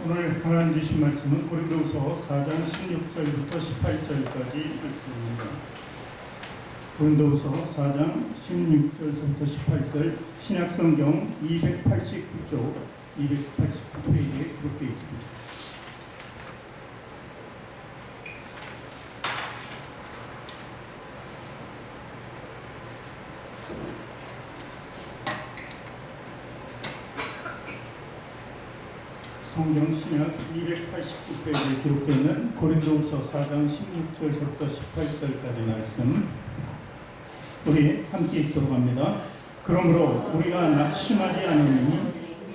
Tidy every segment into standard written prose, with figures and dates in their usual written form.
오늘 하나님 주신 말씀은 고린도후서 4장 16절부터 18절까지 말씀입니다. 고린도후서 4장 16절부터 18절 신약성경 289쪽 289페이지에 기록되어 있습니다. 성경 신약 289페이지에 기록되어 있는 고린도후서 4장 16절부터 18절까지 말씀 우리 함께 읽도록 합니다. 그러므로 우리가 낙심하지 않으니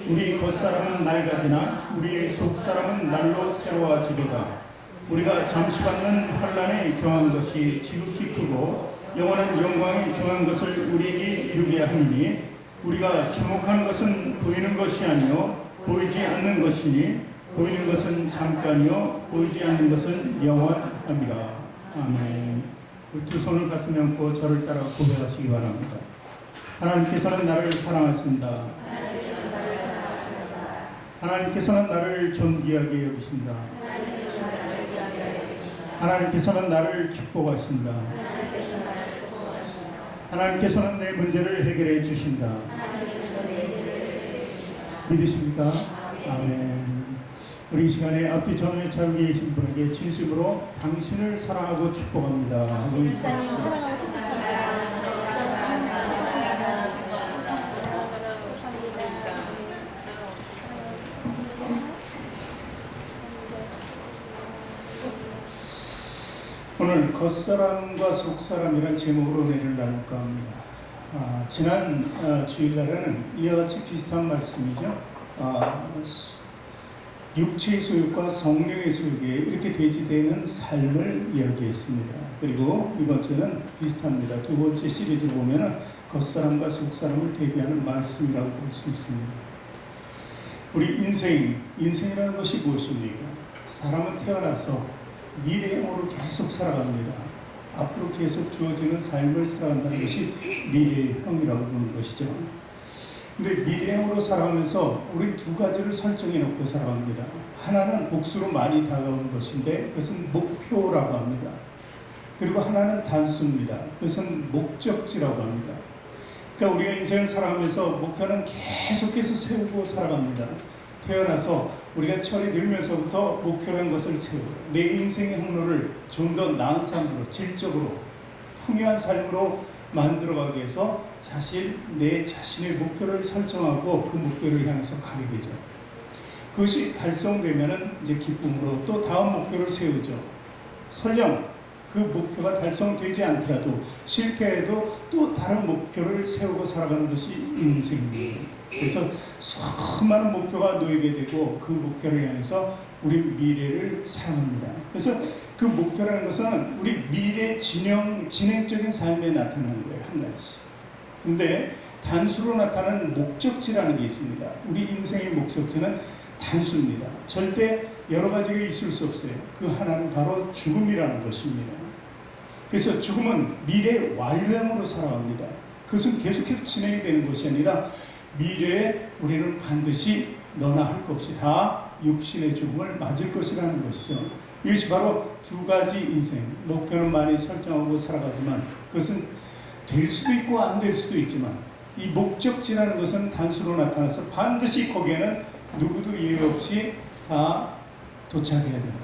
우리 겉사람은 낡아지나 우리의 속사람은 날로 새로워지도다. 우리가 잠시 받는 환난에 경한 것이 지극히 크고 영원한 영광에 경한 것을 우리에게 이루게 하느니 우리가 주목하는 것은 보이는 것이 아니요 보이지 않는 것이니 보이는 것은 잠깐이요 보이지 않는 것은 영원함이라. 아멘. 두 손을 가슴에 얹고 저를 따라 고백하시기 바랍니다. 하나님께서는 나를 사랑하신다. 하나님께서는 나를 존귀하게 여기신다. 하나님께서는 나를 축복하신다. 하나님께서는 내 문제를 해결해 주신다. 믿으십니까? 아멘. 우리 이 시간에 앞뒤 전후에 잘 계신 분에게 진심으로 당신을 사랑하고 축복합니다. 오늘 겉사람과 속사람이란 제목으로 은혜를 나눌까 합니다. 지난 주일날에는 이와 같이 비슷한 말씀이죠. 육체의 소욕과 성령의 소욕에 이렇게 대치되는 삶을 이야기했습니다. 그리고 이번 주는 비슷합니다. 두 번째 시리즈 보면은 겉사람과 속사람을 대비하는 말씀이라고 볼 수 있습니다. 우리 인생이라는 것이 무엇입니까? 사람은 태어나서 미래형으로 계속 살아갑니다. 앞으로 계속 주어지는 삶을 살아간다는 것이 미래형이라고 보는 것이죠. 근데 미래형으로 살아가면서 우리 두 가지를 설정해 놓고 살아갑니다. 하나는 복수로 많이 다가오는 것인데 그것은 목표라고 합니다. 그리고 하나는 단수입니다. 그것은 목적지라고 합니다. 그러니까 우리가 인생을 살아가면서 목표는 계속해서 세우고 살아갑니다. 태어나서 우리가 철이 들면서부터 목표라는 것을 세우고 내 인생의 항로를 좀 더 나은 삶으로 질적으로 풍요한 삶으로 만들어가기 위해서 사실 내 자신의 목표를 설정하고 그 목표를 향해서 가게 되죠. 그것이 달성되면은 이제 기쁨으로 또 다음 목표를 세우죠. 설령 그 목표가 달성되지 않더라도 실패해도 또 다른 목표를 세우고 살아가는 것이 인생입니다. 그래서 수많은 목표가 놓이게 되고 그 목표를 향해서 우리 미래를 살아갑니다. 그래서 그 목표라는 것은 우리 미래 진행적인 삶에 나타나는 거예요. 한 가지. 근데 단수로 나타나는 목적지라는 게 있습니다. 우리 인생의 목적지는 단수입니다. 절대 여러 가지가 있을 수 없어요. 그 하나는 바로 죽음이라는 것입니다. 그래서 죽음은 미래 완료형으로 살아갑니다. 그것은 계속해서 진행이 되는 것이 아니라 미래에 우리는 반드시 너나 할 것 없이 다 육신의 죽음을 맞을 것이라는 것이죠. 이것이 바로 두 가지 인생. 목표는 많이 설정하고 살아가지만 그것은 될 수도 있고 안 될 수도 있지만 이 목적지라는 것은 단수로 나타나서 반드시 거기에는 누구도 예외 없이 다 도착해야 된다.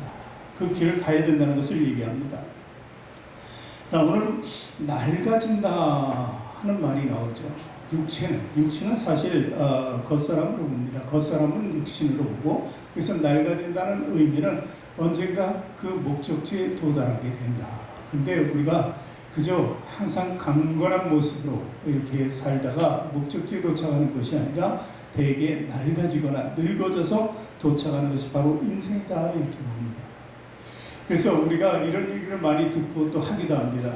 그 길을 가야 된다는 것을 얘기합니다. 자, 오늘 낡아진다 하는 말이 나오죠. 육신은 사실 겉사람으로 봅니다. 겉사람은 육신으로 보고 그래서 낡아진다는 의미는 언젠가 그 목적지에 도달하게 된다. 근데 우리가 그저 항상 강건한 모습으로 이렇게 살다가 목적지에 도착하는 것이 아니라 대개 낡아지거나 늙어져서 도착하는 것이 바로 인생이다 이렇게 봅니다. 그래서 우리가 이런 얘기를 많이 듣고 또 하기도 합니다.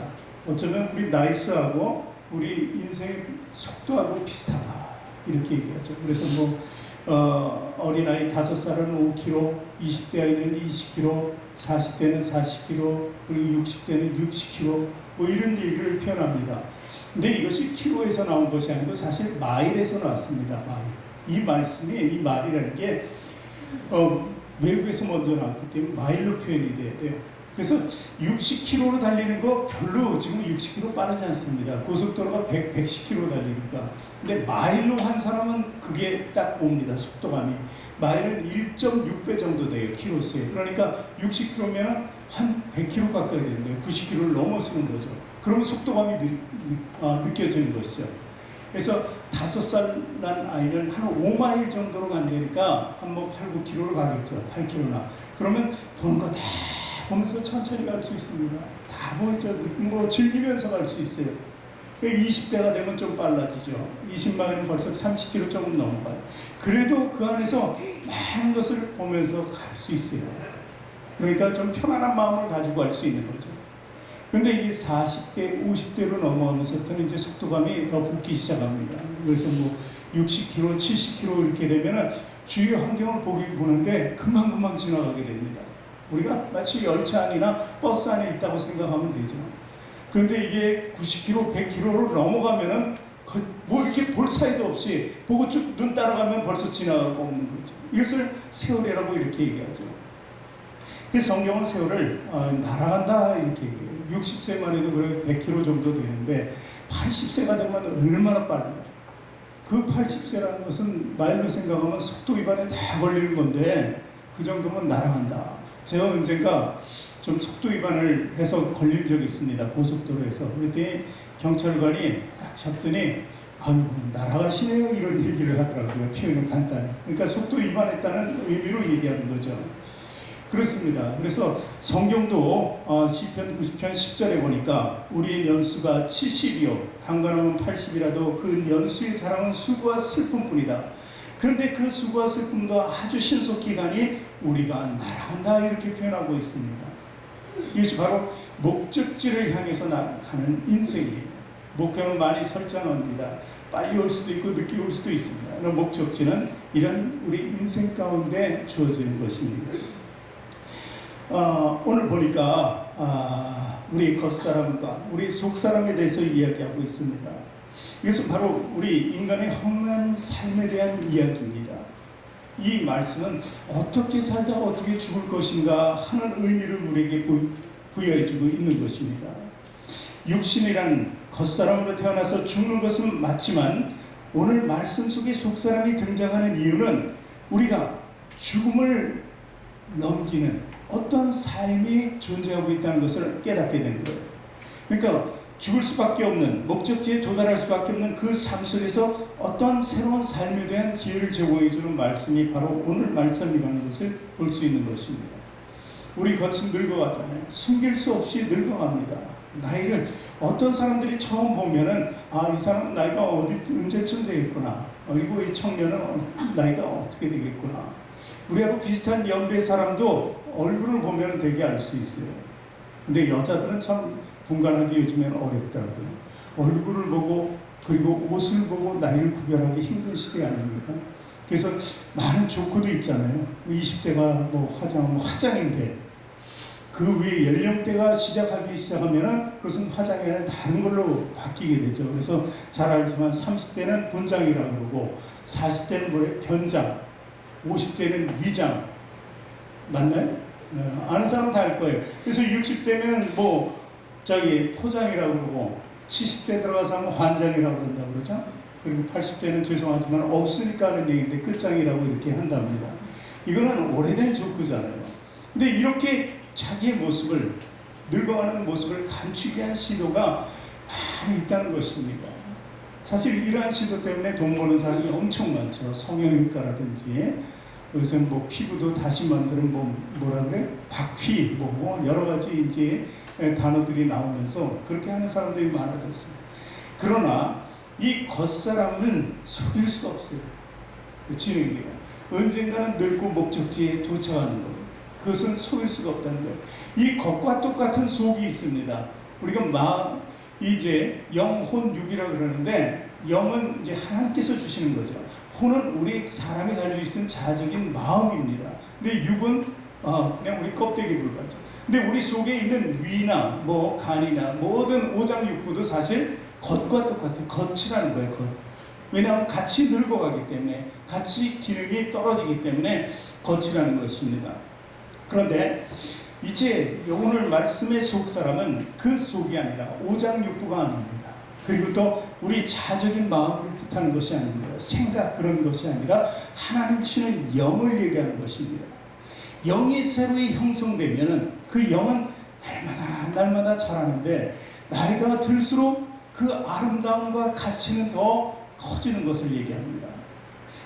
어쩌면 우리 나이스하고 우리 인생의 속도하고 비슷하다 이렇게 얘기하죠. 그래서 어린아이 5살은 5km, 20대 아이는 20km, 40대는 40km, 그리고 60대는 60km 이런 얘기를 표현합니다. 근데 이것이 키로에서 나온 것이 아니고 사실 마일에서 나왔습니다. 마일. 이 말씀이 이 말이라는 게 외국에서 먼저 나왔기 때문에 마일로 표현이 돼야 돼요. 그래서 60km로 달리는 거 별로 지금 60km 빠르지 않습니다. 고속도로가 110km 달리니까. 근데 마일로 한 사람은 그게 딱 옵니다. 속도감이. 마일은 1.6배 정도 돼요. 키로수에. 그러니까 60km면 한 100km 가까이 되는 거예요. 90km를 넘어서는 거죠. 그러면 속도감이 느껴지는 것이죠. 그래서 5살 난 아이는 한 5마일 정도로 간다니까 한 8, 9km로 가겠죠. 8km나. 그러면 보는 거 다 보면서 천천히 갈 수 있습니다. 다 보이죠. 즐기면서 갈 수 있어요. 20대가 되면 좀 빨라지죠. 20마일은 벌써 30km 조금 넘어가요. 그래도 그 안에서 많은 것을 보면서 갈 수 있어요. 그러니까 좀 편안한 마음을 가지고 갈 수 있는 거죠. 그런데 이게 40대, 50대로 넘어가면서부터는 이제 속도감이 더 붙기 시작합니다. 그래서 60km, 70km 이렇게 되면은 주위 환경을 보는데 금방금방 지나가게 됩니다. 우리가 마치 열차 안이나 버스 안에 있다고 생각하면 되죠. 그런데 이게 90km, 100km를 넘어가면은 이렇게 볼 사이도 없이 보고 쭉 눈 따라가면 벌써 지나가고 없는 거죠. 이것을 세월이라고 이렇게 얘기하죠. 그래서 성경은 세월을 날아간다 이렇게 얘기해요. 60세만 해도 그래 100km 정도 되는데 80세가 되면 얼마나 빨라요. 그 80세라는 것은 마일로 생각하면 속도 위반에 다 걸리는 건데 그 정도면 날아간다. 제가 언젠가 좀 속도 위반을 해서 걸린 적이 있습니다. 고속도로에서. 그랬더니 경찰관이 딱 잡더니 아이고 날아가시네요 이런 얘기를 하더라고요. 표현은 간단히. 그러니까 속도 위반했다는 의미로 얘기하는 거죠. 그렇습니다. 그래서 성경도 시편 90편 10절에 보니까 우리의 연수가 70이요 강건하면 80이라도 그 연수의 자랑은 수고와 슬픔뿐이다. 그런데 그 수고와 슬픔도 아주 신속히 가니 우리가 날아간다 이렇게 표현하고 있습니다. 이것이 바로 목적지를 향해서 나가는 인생이에요. 목표는 많이 설정합니다. 빨리 올 수도 있고 늦게 올 수도 있습니다. 그런 목적지는 이런 우리 인생 가운데 주어지는 것입니다. 오늘 보니까 우리 겉사람과 우리 속사람에 대해서 이야기하고 있습니다. 이것은 바로 우리 인간의 험한 삶에 대한 이야기입니다. 이 말씀은 어떻게 살다가 어떻게 죽을 것인가 하는 의미를 우리에게 부여해주고 있는 것입니다. 육신이란 겉사람으로 태어나서 죽는 것은 맞지만 오늘 말씀 속에 속사람이 등장하는 이유는 우리가 죽음을 넘기는 어떤 삶이 존재하고 있다는 것을 깨닫게 된 거예요. 그러니까 죽을 수밖에 없는 목적지에 도달할 수밖에 없는 그 삶 속에서 어떤 새로운 삶에 대한 기회를 제공해 주는 말씀이 바로 오늘 말씀이라는 것을 볼 수 있는 것입니다. 우리 겉은 늙어가잖아요. 숨길 수 없이 늙어갑니다. 나이를 어떤 사람들이 처음 보면은 이 사람은 나이가 언제쯤 되겠구나. 그리고 이 청년은 나이가 어떻게 되겠구나. 우리하고 비슷한 연배 사람도 얼굴을 보면 되게 알 수 있어요. 근데 여자들은 참 분간하기 요즘에는 어렵더라고요. 얼굴을 보고 그리고 옷을 보고 나이를 구별하기 힘든 시대 아닙니까? 그래서 많은 조커도 있잖아요. 20대가 화장하면 화장인데 그 위에 연령대가 시작하면은 그것은 화장이 아니라 다른 걸로 바뀌게 되죠. 그래서 잘 알지만 30대는 분장이라고 그러고 40대는 변장, 50대는 위장. 맞나요? 아는 사람 다 알 거예요. 그래서 60대면 포장이라고 그러고 70대 들어가서 하면 환장이라고 그런다고 그러죠. 그리고 80대는 죄송하지만 없으니까 하는 얘기인데 끝장이라고 이렇게 한답니다. 이거는 오래된 조크잖아요. 근데 이렇게 자기의 모습을 늙어가는 모습을 감추기 위한 시도가 많이 있다는 것입니다. 사실 이러한 시도 때문에 돈 버는 사람이 엄청 많죠. 성형외과라든지 요새 피부도 다시 만드는 뭐라 그래? 박피 여러 가지 이제 단어들이 나오면서 그렇게 하는 사람들이 많아졌습니다. 그러나 이 겉사람은 속일 수가 없어요. 진행이에요. 언젠가는 늙고 목적지에 도착하는 거예요. 그것은 속일 수가 없다는 거예요. 이 겉과 똑같은 속이 있습니다. 우리가 이제 영, 혼, 육이라고 그러는데 영은 이제 하나님께서 주시는 거죠. 혼은 우리 사람이 가지고 있는 자적인 마음입니다. 근데 육은 그냥 우리 껍데기 불과죠. 근데 우리 속에 있는 위나 간이나 모든 오장육부도 사실 겉과 똑같아요. 겉이라는 거예요. 겉. 왜냐하면 같이 늙어가기 때문에, 같이 기능이 떨어지기 때문에 거치라는 것입니다. 그런데 이제 오늘 말씀의 속사람은 그 속이 아니라 오장육부가 아닙니다. 그리고 또 우리 자적인 마음을 뜻하는 것이 아닙니다. 생각 그런 것이 아니라 하나님 주시는 영을 얘기하는 것입니다. 영이 새로이 형성되면은 그 영은 날마다 자라는데 나이가 들수록 그 아름다움과 가치는 더 커지는 것을 얘기합니다.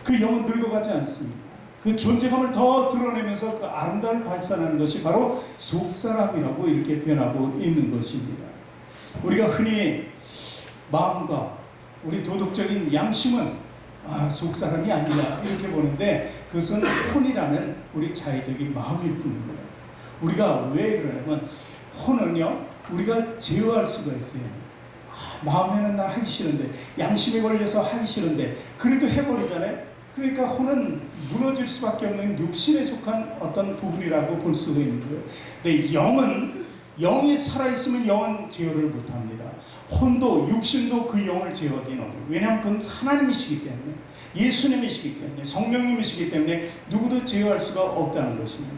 그 영은 늙어가지 않습니다. 그 존재감을 더 드러내면서 그 아름다움을 발산하는 것이 바로 속사람이라고 이렇게 표현하고 있는 것입니다. 우리가 흔히 마음과 우리 도덕적인 양심은 속사람이 아니냐 이렇게 보는데 그것은 혼이라는 우리 자의적인 마음일 뿐입니다. 우리가 왜 그러냐면 혼은요 우리가 제어할 수가 있어요. 마음에는 나 하기 싫은데, 양심에 걸려서 하기 싫은데 그래도 해버리잖아요. 그러니까 혼은 무너질 수밖에 없는 육신에 속한 어떤 부분이라고 볼 수가 있는 거예요. 근데 영이 살아있으면 영은 제어를 못합니다. 혼도 육신도 그 영을 제어하기는 어려워요. 왜냐하면 그건 하나님이시기 때문에, 예수님이시기 때문에, 성령님이시기 때문에 누구도 제어할 수가 없다는 것입니다.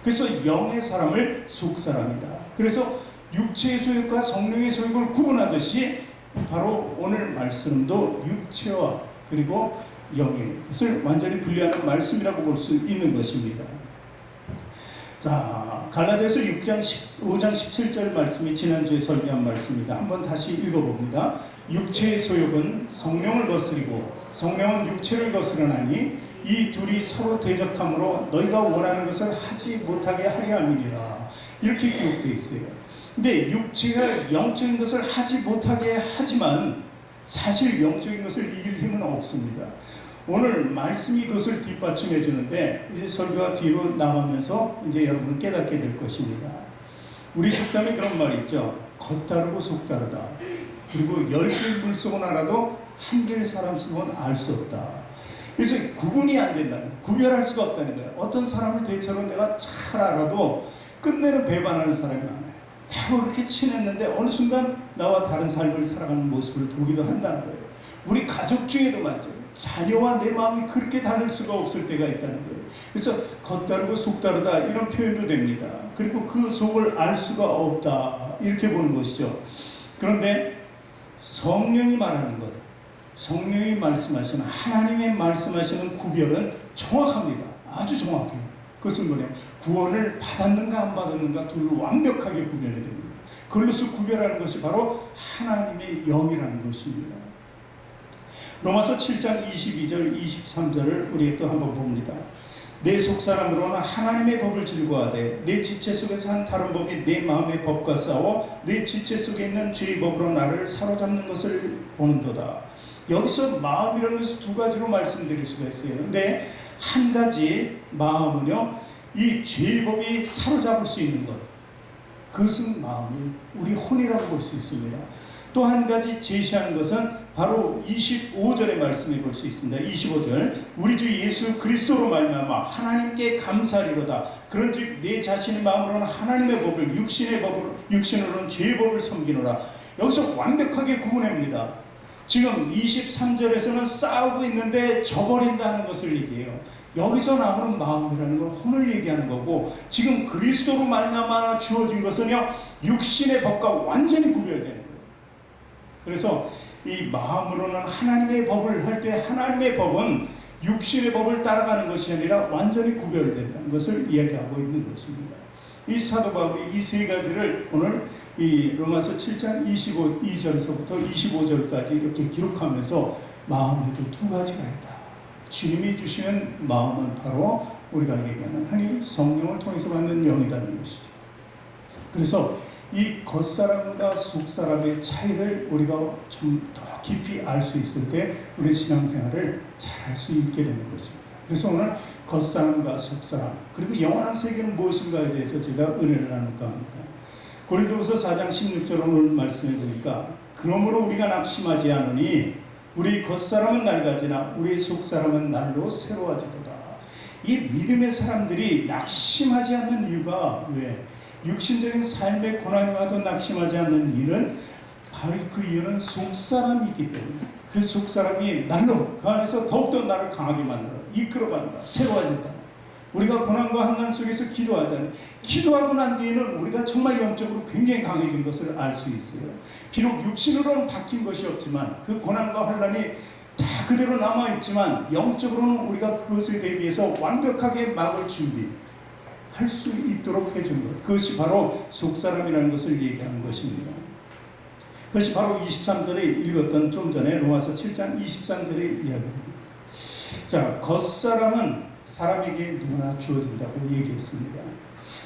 그래서 영의 사람을 속사람이다. 그래서 육체의 소욕과 성령의 소욕을 구분하듯이 바로 오늘 말씀도 육체와 그리고 영의 것을 완전히 분리하는 말씀이라고 볼 수 있는 것입니다. 자, 갈라디아서 5장 17절 말씀이 지난주에 설교한 말씀입니다. 한번 다시 읽어봅니다. 육체의 소욕은 성령을 거스리고 성령은 육체를 거스르나니 이 둘이 서로 대적함으로 너희가 원하는 것을 하지 못하게 하려 함이니라. 이렇게 기록되어 있어요. 근데 육체가 영적인 것을 하지 못하게 하지만 사실 영적인 것을 이길 힘은 없습니다. 오늘 말씀이 그것을 뒷받침해 주는데 이제 설교가 뒤로 나가면서 이제 여러분은 깨닫게 될 것입니다. 우리 속담에 그런 말이 있죠. 겉다르고 속다르다. 그리고 10개의 물속은 알아도 한 개의 사람 속은 알 수 없다. 그래서 구분이 안 된다는, 구별할 수가 없다는 거예요. 어떤 사람을 대체로 내가 잘 알아도 끝내는 배반하는 사람이 많아요. 내가 그렇게 친했는데 어느 순간 나와 다른 삶을 살아가는 모습을 보기도 한다는 거예요. 우리 가족 중에도 맞죠. 자녀와 내 마음이 그렇게 다를 수가 없을 때가 있다는 거예요. 그래서 겉다르고 속다르다 이런 표현도 됩니다. 그리고 그 속을 알 수가 없다 이렇게 보는 것이죠. 그런데 성령이 말하는 것, 성령이 말씀하시는, 하나님의 말씀하시는 구별은 정확합니다. 아주 정확해요. 그것은 뭐냐면 구원을 받았는가 안 받았는가 둘로 완벽하게 구별해야 됩니다. 그걸로서 구별하는 것이 바로 하나님의 영이라는 것입니다. 로마서 7장 22절 23절을 우리 또 한번 봅니다. 내 속사람으로는 하나님의 법을 즐거워하되 내 지체 속에서 한 다른 법이 내 마음의 법과 싸워 내 지체 속에 있는 죄의 법으로 나를 사로잡는 것을 보는도다. 여기서 마음이라는 것을 두 가지로 말씀드릴 수가 있어요. 근데 한 가지 마음은요, 이 죄의 법이 사로잡을 수 있는 것, 그것은 마음이 우리 혼이라고 볼 수 있습니다. 또 한 가지 제시하는 것은 바로 25절의 말씀에 볼 수 있습니다. 25절, 우리 주 예수 그리스도로 말미암아 하나님께 감사하리로다. 그런즉 내 자신의 마음으로는 하나님의 법을, 육신으로는 죄의 법을 섬기노라. 여기서 완벽하게 구분합니다. 지금 23절에서는 싸우고 있는데 저버린다는 것을 얘기해요. 여기서 나오는 마음이라는 건 혼을 얘기하는 거고, 지금 그리스도로 말미암아 주어진 것은요, 육신의 법과 완전히 구별되는 거예요. 그래서 이 마음으로는 하나님의 법을 할 때 하나님의 법은 육신의 법을 따라가는 것이 아니라 완전히 구별된다는 것을 이야기하고 있는 것입니다. 이 사도 바울이 이 세 가지를 오늘 이 로마서 7장 22절에서부터 25절까지 이렇게 기록하면서 마음에도 두 가지가 있다. 주님이 주시는 마음은 바로 우리가 얘기하는 하나님 성령을 통해서 받는 영이라는 것이죠. 그래서 이 겉사람과 속사람의 차이를 우리가 좀 더 깊이 알 수 있을 때 우리 신앙생활을 잘 할 수 있게 되는 것입니다. 그래서 오늘 겉사람과 속사람 그리고 영원한 세계는 무엇인가에 대해서 제가 은혜를 나눌까 합니다. 고린도후서 4장 16절 오늘 말씀해 보니까 그러므로 우리가 낙심하지 않으니 우리 겉사람은 낡아지나 우리 속사람은 날로 새로워지도다. 이 믿음의 사람들이 낙심하지 않는 이유가 왜? 육신적인 삶의 고난이 와도 낙심하지 않는 일은 바로 그 이유는 속사람이 있기 때문에 그 속사람이 날로 그 안에서 더욱더 나를 강하게 만들어 이끌어간다. 새로워진다. 우리가 고난과 환난 속에서 기도하잖아요. 기도하고 난 뒤에는 우리가 정말 영적으로 굉장히 강해진 것을 알 수 있어요. 비록 육신으로는 바뀐 것이 없지만 그 고난과 환난이 다 그대로 남아있지만 영적으로는 우리가 그것에 대비해서 완벽하게 막을 준비할 수 있도록 해준 것. 그것이 바로 속사람이라는 것을 얘기하는 것입니다. 그것이 바로 23절에 읽었던 좀 전에 로마서 7장 23절의 이야기입니다. 자, 겉사람은 사람에게 누구나 주어진다고 얘기했습니다.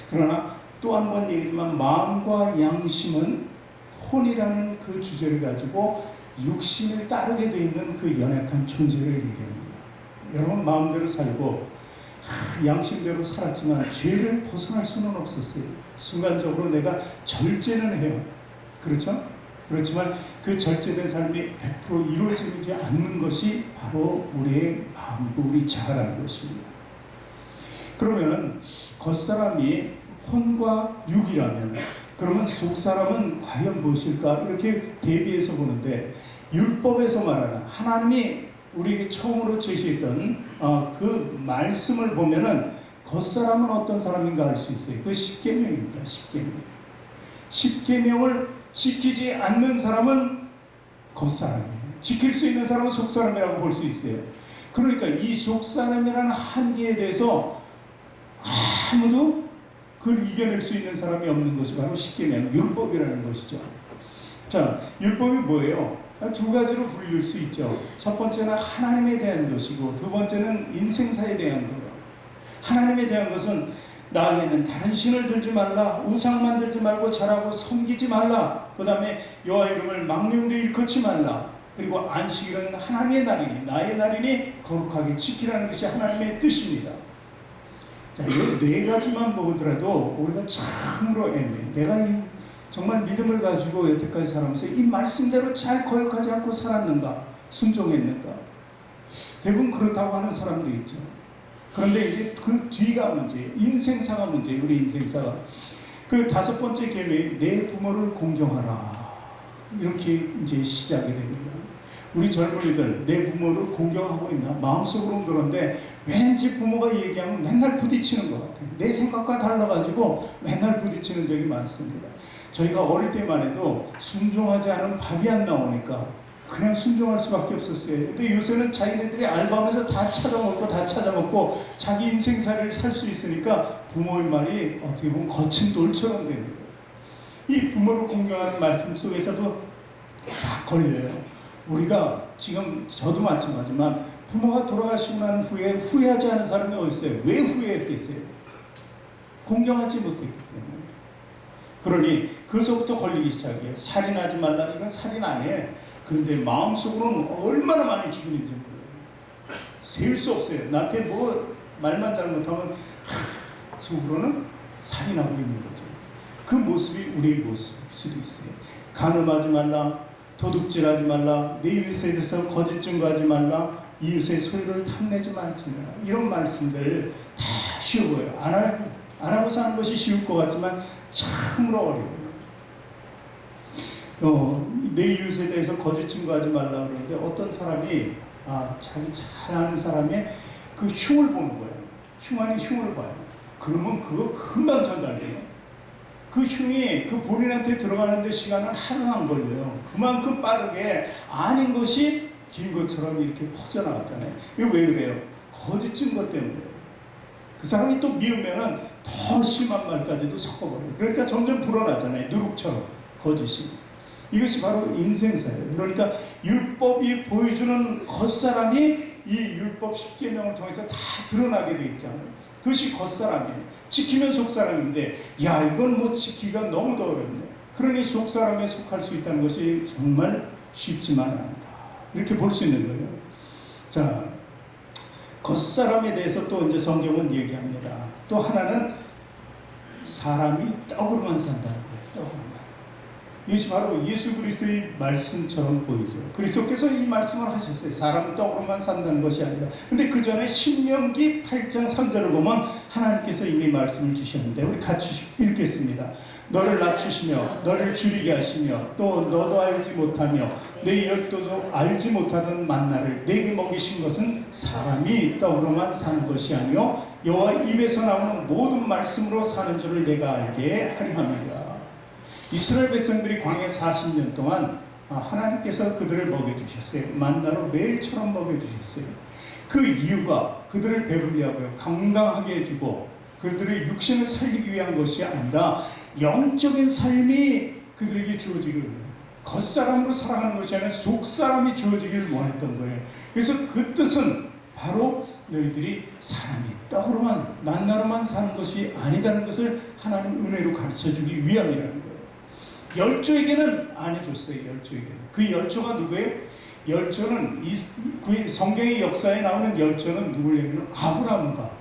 그러나 또 한 번 얘기했지만 마음과 양심은 혼이라는 그 주제를 가지고 육신을 따르게 되어 있는 그 연약한 존재를 얘기합니다. 여러분 마음대로 살고 양심대로 살았지만 죄를 벗어날 수는 없었어요. 순간적으로 내가 절제는 해요. 그렇죠? 그렇지만 그 절제된 삶이 100% 이루어지지 않는 것이 바로 우리의 마음이고 우리 자아라는 것입니다. 그러면 겉사람이 혼과 육이라면 그러면 속사람은 과연 무엇일까? 이렇게 대비해서 보는데 율법에서 말하는 하나님이 우리에게 처음으로 제시했던 그 말씀을 보면은 겉사람은 어떤 사람인가 알 수 있어요. 그 십계명입니다. 십계명. 십계명을 지키지 않는 사람은 겉사람이에요. 지킬 수 있는 사람은 속사람이라고 볼 수 있어요. 그러니까 이 속사람이라는 한계에 대해서 아무도 그걸 이겨낼 수 있는 사람이 없는 것이 바로 십계명, 율법이라는 것이죠. 자, 율법이 뭐예요? 두 가지로 분류할 수 있죠. 첫 번째는 하나님에 대한 것이고 두 번째는 인생사에 대한 거예요. 하나님에 대한 것은 나에게는 다른 신을 들지 말라, 우상 만들지 말고 절하고 섬기지 말라, 그 다음에 여호와 이름을 망령되이 일컫지 말라, 그리고 안식일은 하나님의 날이니 나의 날이니 거룩하게 지키라는 것이 하나님의 뜻입니다. 자, 이 네 가지만 보더라도 우리가 참으로 애매해. 내가 정말 믿음을 가지고 여태까지 살아오면서 이 말씀대로 잘 거역하지 않고 살았는가? 순종했는가? 대부분 그렇다고 하는 사람도 있죠. 그런데 이제 그 뒤가 문제예요. 인생사가 문제예요. 우리 인생사가. 그 다섯 번째 계명이 내 부모를 공경하라. 이렇게 이제 시작이 됩니다. 우리 젊은이들 내 부모를 공경하고 있나? 마음속으로는 그런데 왠지 부모가 얘기하면 맨날 부딪히는 것 같아요. 내 생각과 달라가지고 맨날 부딪히는 적이 많습니다. 저희가 어릴 때만 해도 순종하지 않으면 밥이 안 나오니까 그냥 순종할 수밖에 없었어요. 근데 요새는 자기네들이 알바하면서 다 찾아먹고 자기 인생살이를 살 수 있으니까 부모의 말이 어떻게 보면 거친 돌처럼 되는 거예요. 이 부모를 공경하는 말씀 속에서도 다 걸려요. 우리가 지금 저도 마찬가지지만 부모가 돌아가시고 난 후에 후회하지 않은 사람이 어디 있어요? 왜 후회했겠어요? 공경하지 못했기 때문에. 그러니 그것부터 걸리기 시작해요. 살인하지 말라. 이건 살인 안 해. 그런데 마음속으로는 얼마나 많이 죽이는지 몰라요. 세울 수 없어요. 나한테 뭐 말만 잘못하면 속으로는 살인하고 있는 거죠. 그 모습이 우리의 모습일 수도 있어요. 간음하지 말라. 도둑질하지 말라. 내 이웃에 대해서 거짓 증거하지 말라. 이웃의 소유를 탐내지 말지라. 이런 말씀들 다 쉬워 보여요. 안 하고 사는 것이 쉬울 것 같지만 참으로 어려워요. 내 이웃에 대해서 거짓 증거하지 말라 그러는데 어떤 사람이 자기 잘 아는 사람의 그 흉을 보는 거예요. 흉 아닌 흉을 봐요. 그러면 그거 금방 전달돼요. 그 흉이 그 본인한테 들어가는데 시간은 하루 안 걸려요. 그만큼 빠르게 아닌 것이 긴 것처럼 이렇게 퍼져나가잖아요. 이거 왜 그래요? 거짓 증거 때문에. 그 사람이 또 미우면은 더 심한 말까지도 섞어버려요. 그러니까 점점 불어나잖아요. 누룩처럼 거짓이. 이것이 바로 인생사예요. 그러니까 율법이 보여주는 겉사람이 이 율법 십계명을 통해서 다 드러나게 돼 있잖아요. 그것이 겉사람이에요. 지키면 속사람인데 이건 뭐 지키기가 너무도 어렵네. 그러니 속사람에 속할 수 있다는 것이 정말 쉽지만 않다. 이렇게 볼 수 있는 거예요. 자, 겉사람에 대해서 또 이제 성경은 얘기합니다. 또 하나는 사람이 떡으로만 산다는 거예요. 떡으로만. 이것이 바로 예수 그리스도의 말씀처럼 보이죠. 그리스도께서 이 말씀을 하셨어요. 사람은 떡으로만 산다는 것이 아니라. 근데 그 전에 신명기 8장 3절을 보면 하나님께서 이미 말씀을 주셨는데 우리 같이 읽겠습니다. 너를 낮추시며 너를 줄이게 하시며 또 너도 알지 못하며 내 열도도 알지 못하던 만나를 내게 먹이신 것은 사람이 떡으로만 사는 것이 아니요 여호와 입에서 나오는 모든 말씀으로 사는 줄을 내가 알게 하려 함이라. 이스라엘 백성들이 광야 40년 동안 하나님께서 그들을 먹여주셨어요. 만나로 매일처럼 먹여주셨어요. 그 이유가 그들을 배불리 하고 건강하게 해주고 그들의 육신을 살리기 위한 것이 아니라 영적인 삶이 그들에게 주어지기를, 겉사람으로 살아가는 것이 아니라 속사람이 주어지기를 원했던 거예요. 그래서 그 뜻은 바로 너희들이 사람이 떡으로만 만나로만 사는 것이 아니다는 것을 하나님 은혜로 가르쳐주기 위함이라는 거예요. 열조에게는 안 해줬어요. 열조에게는. 그 열조가 누구예요? 열조는 그 성경의 역사에 나오는 열조는 누굴 얘기하면 아브라함과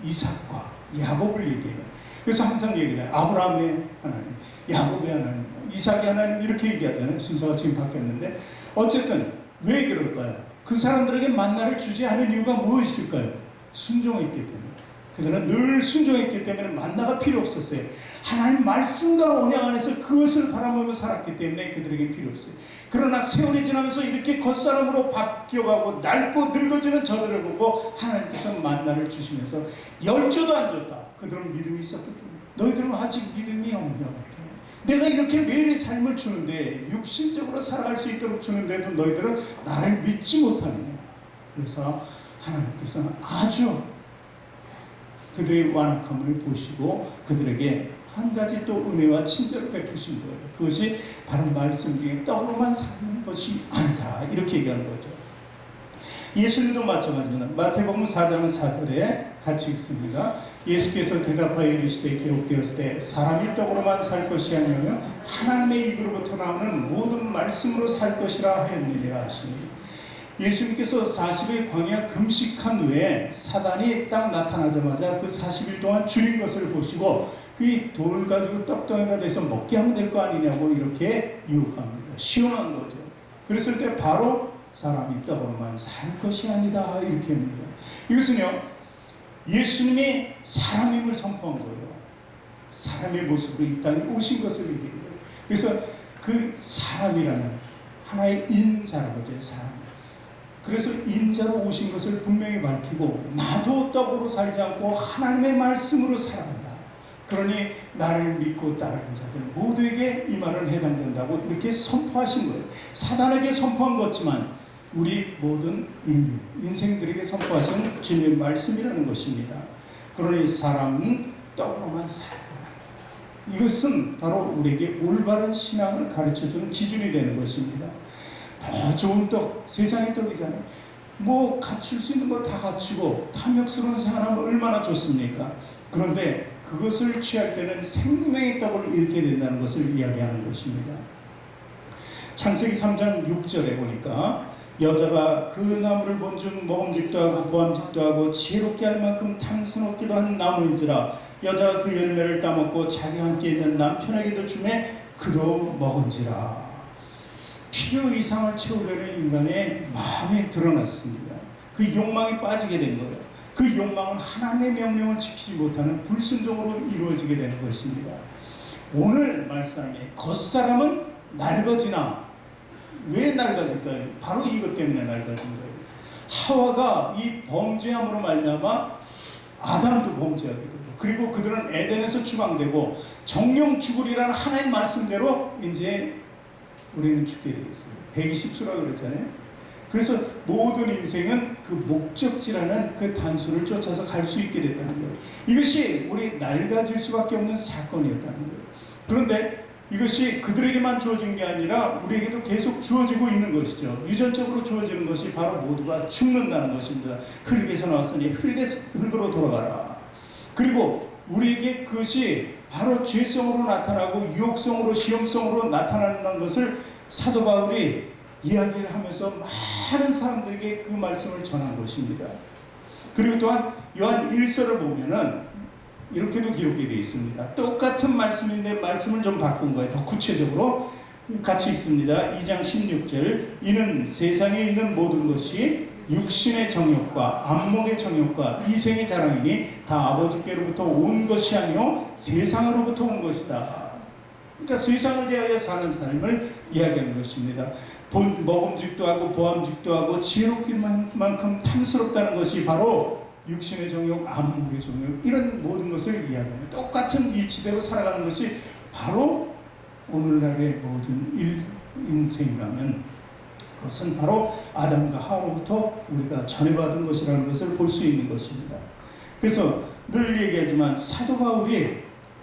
이삭과 야곱을 얘기해요. 그래서 항상 얘기해요. 아브라함의 하나님, 야곱의 하나님, 이삭의 하나님 이렇게 얘기하잖아요. 순서가 지금 바뀌었는데 어쨌든 왜 그럴까요? 그 사람들에게 만나를 주지 않은 이유가 무엇일까요? 순종했기 때문에. 그들은 늘 순종했기 때문에 만나가 필요 없었어요. 하나님 말씀과 언약 안에서 그것을 바라보며 살았기 때문에 그들에게 필요 없어요. 그러나 세월이 지나면서 이렇게 겉사람으로 바뀌어가고 낡고 늙어지는 저들을 보고 하나님께서 만나를 주시면서 열조도 안 줬다. 그들은 믿음이 있었기 때문에. 너희들은 아직 믿음이 없냐. 내가 이렇게 매일의 삶을 주는데 육신적으로 살아갈 수 있도록 주는데도 너희들은 나를 믿지 못하느냐. 그래서 하나님께서는 아주 그들의 완악함을 보시고 그들에게 한 가지 또 은혜와 친절을 베푸신 거예요. 그것이 바로 말씀 중에 떡으로만 사는 것이 아니다. 이렇게 얘기하는 거죠. 예수님도 마찬가지입니다. 마태복음 4장 4절에 같이 읽습니다. 예수께서 대답하여 이르시되 기록되었을 때 사람이 떡으로만 살 것이 아니며 하나님의 입으로부터 나오는 모든 말씀으로 살 것이라 하였느니라 하시니, 예수님께서 40일 광야 금식한 후에 사단이 딱 나타나자마자 그 40일 동안 줄인 것을 보시고 그 돌 가지고 떡덩이가 돼서 먹게 하면 될 거 아니냐고 이렇게 유혹합니다. 시원한 거죠. 그랬을 때 바로 사람이 떡으로만 살 것이 아니다 이렇게 합니다. 이것은요 예수님이 사람임을 선포한 거예요. 사람의 모습으로 이 땅에 오신 것을 얘기해요. 그래서 그 사람이라는 하나의 인자라고 하죠. 사람. 그래서 인자로 오신 것을 분명히 밝히고 나도 떡으로 살지 않고 하나님의 말씀으로 살아간다. 그러니 나를 믿고 따르는 자들 모두에게 이 말은 해당된다고 이렇게 선포하신 거예요. 사단에게 선포한 것지만 우리 모든 인생들에게 선포하신 주님의 말씀이라는 것입니다. 그러니 사람은 떡으로만 살고 난다. 이것은 바로 우리에게 올바른 신앙을 가르쳐주는 기준이 되는 것입니다. 더 좋은 떡, 세상의 떡이잖아요. 뭐 갖출 수 있는 거 다 갖추고 탐욕스러운 생활하면 얼마나 좋습니까? 그런데 그것을 취할 때는 생명의 떡을 잃게 된다는 것을 이야기하는 것입니다. 창세기 3장 6절에 보니까 여자가 그 나무를 본즉 먹음직도 하고 보암직도 하고 지혜롭게 할 만큼 탐스럽기도 한 나무인지라 여자가 그 열매를 따먹고 자기와 함께 있는 남편에게도 주매 그도 먹은지라. 필요 이상을 채우려는 인간의 마음이 드러났습니다. 그 욕망에 빠지게 된 거예요. 그 욕망은 하나님의 명령을 지키지 못하는 불순종으로 이루어지게 되는 것입니다. 오늘 말씀에 겉사람은 낡아지나 왜 낡아질까요? 바로 이것 때문에 낡아진 거예요. 하와가 이 범죄함으로 말미암아 아담도 범죄하게 되고 그리고 그들은 에덴에서 추방되고 정령 죽으리라는 하나님 말씀대로 이제 우리는 죽게 되었어요. 120수라고 그랬잖아요. 그래서 모든 인생은 그 목적지라는 그 단수를 쫓아서 갈 수 있게 됐다는 거예요. 이것이 우리 낡아질 수밖에 없는 사건이었다는 거예요. 그런데 이것이 그들에게만 주어진 게 아니라 우리에게도 계속 주어지고 있는 것이죠. 유전적으로 주어지는 것이 바로 모두가 죽는다는 것입니다. 흙에서 나왔으니 흙으로 돌아가라. 그리고 우리에게 그것이 바로 죄성으로 나타나고 유혹성으로 시험성으로 나타나는 것을 사도 바울이 이야기를 하면서 많은 사람들에게 그 말씀을 전한 것입니다. 그리고 또한 요한 1서를 보면은 이렇게도 기록이 되어 있습니다. 똑같은 말씀인데 말씀을 좀 바꾼 거예요. 더 구체적으로 같이 읽습니다. 2장 16절 이는 세상에 있는 모든 것이 육신의 정욕과 안목의 정욕과 이생의 자랑이니 다 아버지께로부터 온 것이 아니요 세상으로부터 온 것이다. 그러니까 세상을 대하여 사는 삶을 이야기하는 것입니다. 먹음직도 하고 보암직도 하고 지혜롭길 만큼 탐스럽다는 것이 바로 육신의 정욕, 안목의 정욕 이런 모든 것을 이야기합니다. 똑같은 이치대로 살아가는 것이 바로 오늘날의 모든 인생이라면 그것은 바로 아담과 하와로부터 우리가 전해받은 것이라는 것을 볼 수 있는 것입니다. 그래서 늘 얘기하지만 사도 바울이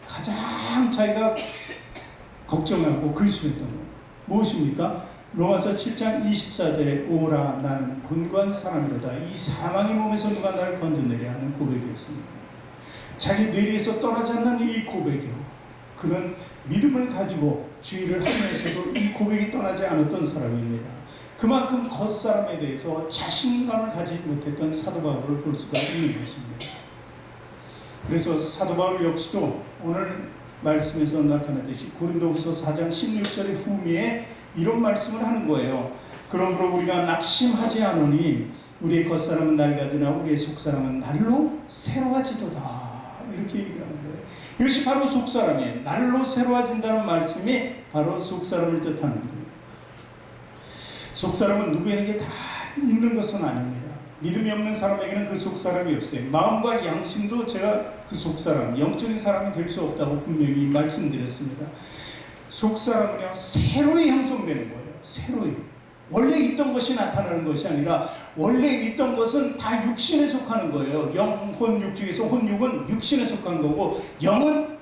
가장 자기가 걱정하고 근심했던 것 무엇입니까? 로마서 7장 24절에 오라 나는 곤고한 사람이로다 이 사망의 몸에서 누가 나를 건져내려 하는 고백이었습니다. 자기 뇌리에서 떠나지 않는 이 고백이요. 그는 믿음을 가지고 주의를 하면서도 이 고백이 떠나지 않았던 사람입니다. 그만큼 겉사람에 대해서 자신감을 가지지 못했던 사도 바울을 볼 수가 있는 것입니다. 그래서 사도 바울 역시도 오늘 말씀에서 나타나듯이 고린도후서 4장 16절의 후미에 이런 말씀을 하는 거예요. 그러므로 우리가 낙심하지 않으니 우리의 겉사람은 낡아지나 우리의 속사람은 날로 새로워지도다. 이렇게 얘기하는 거예요. 이것이 바로 속사람이에요. 날로 새로워진다는 말씀이 바로 속사람을 뜻하는 거예요. 속사람은 누구에게 다 있는 것은 아닙니다. 믿음이 없는 사람에게는 그 속사람이 없어요. 마음과 양심도 제가 그 속사람, 영적인 사람이 될 수 없다고 분명히 말씀드렸습니다. 속사람은요, 새로이 형성되는 거예요. 새로이. 원래 있던 것이 나타나는 것이 아니라 원래 있던 것은 다 육신에 속하는 거예요. 영, 혼, 육 중에서 혼육은 육신에 속한 거고 영은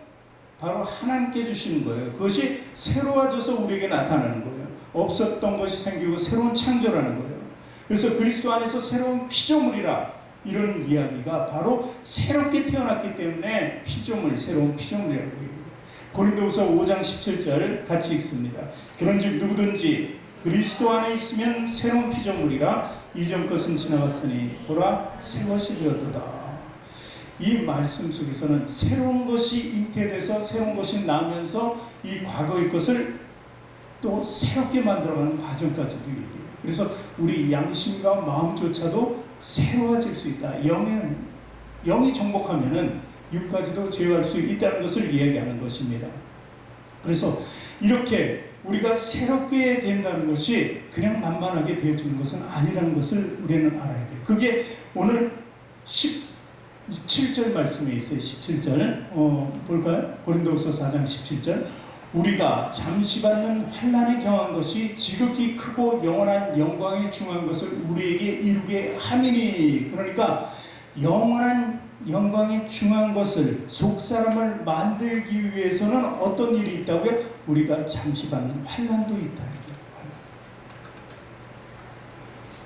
바로 하나님께 주시는 거예요. 그것이 새로워져서 우리에게 나타나는 거예요. 없었던 것이 생기고 새로운 창조라는 거예요. 그래서 그리스도 안에서 새로운 피조물이라 이런 이야기가 바로 새롭게 태어났기 때문에 피조물, 새로운 피조물이라고 얘기해요. 고린도후서 5장 17절 같이 읽습니다. 그런즉 누구든지 그리스도 안에 있으면 새로운 피조물이라 이전 것은 지나갔으니 보라 새 것이 되었도다. 이 말씀 속에서는 새로운 것이 잉태돼서 새로운 것이 나면서 이 과거의 것을 또 새롭게 만들어가는 과정까지도 얘기해요. 그래서 우리 양심과 마음조차도 새로워질 수 있다. 영이 정복하면은 육까지도 제어할 수 있다는 것을 이야기하는 것입니다. 그래서 이렇게 우리가 새롭게 된다는 것이 그냥 만만하게 되어주는 것은 아니라는 것을 우리는 알아야 돼요. 그게 오늘 17절 말씀에 있어요. 17절 볼까요? 고린도후서 4장 17절 우리가 잠시 받는 환난에 경한 것이 지극히 크고 영원한 영광에 중한 것을 우리에게 이루게 함이니. 그러니까 영원한 영광에 중한 것을 속사람을 만들기 위해서는 어떤 일이 있다고요? 우리가 잠시 받는 환난도 있다.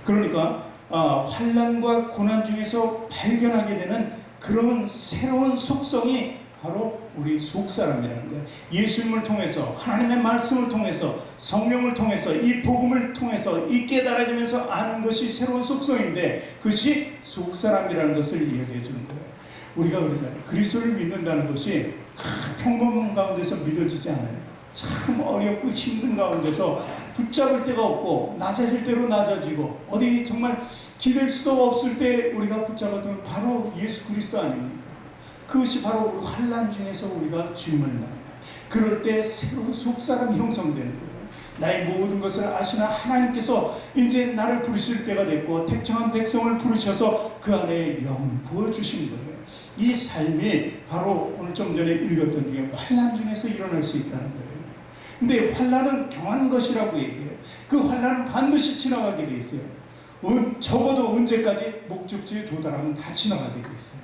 그러니까 환난과 고난 중에서 발견하게 되는 그런 새로운 속성이 바로 우리 속사람이라는 거예요. 예수님을 통해서 하나님의 말씀을 통해서 성령을 통해서 이 복음을 통해서 이 깨달아지면서 아는 것이 새로운 속성인데 그것이 속사람이라는 것을 이야기해 주는 거예요. 우리가 그러잖아요. 그리스도를 믿는다는 것이 평범한 가운데서 믿어지지 않아요. 참 어렵고 힘든 가운데서 붙잡을 데가 없고 낮아질 대로 낮아지고 어디 정말 기댈 수도 없을 때 우리가 붙잡았던 바로 예수 그리스도 아닙니까? 그것이 바로 환난 중에서 우리가 주님을 만나요. 그럴 때 새로운 속사람이 형성되는 거예요. 나의 모든 것을 아시나 하나님께서 이제 나를 부르실 때가 됐고 택정한 백성을 부르셔서 그 안에 영을 부어주신 거예요. 이 삶이 바로 오늘 좀 전에 읽었던 중에 환난 중에서 일어날 수 있다는 거예요. 근데 환난은 경한 것이라고 얘기해요. 그 환난은 반드시 지나가게 돼 있어요. 적어도 언제까지 목적지에 도달하면 다 지나가게 돼 있어요.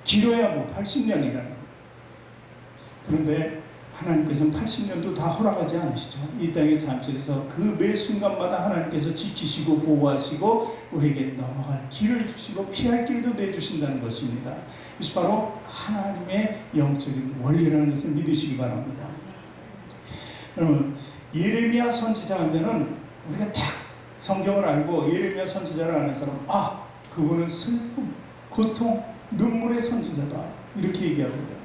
길어야 뭐 80년이라는 거예요. 그런데 하나님께서는 80년도 다 허락하지 않으시죠. 이 땅의 삶 속에서 그 매 순간마다 하나님께서 지키시고 보호하시고 우리에게 넘어갈 길을 주시고 피할 길도 내주신다는 것입니다. 그것이 바로 하나님의 영적인 원리라는 것을 믿으시기 바랍니다. 여러분 예레미야 선지자 하면은 우리가 딱 성경을 알고 예레미야 선지자를 아는 사람 그분은 슬픔, 고통 눈물의 선지자다. 이렇게 얘기합니다.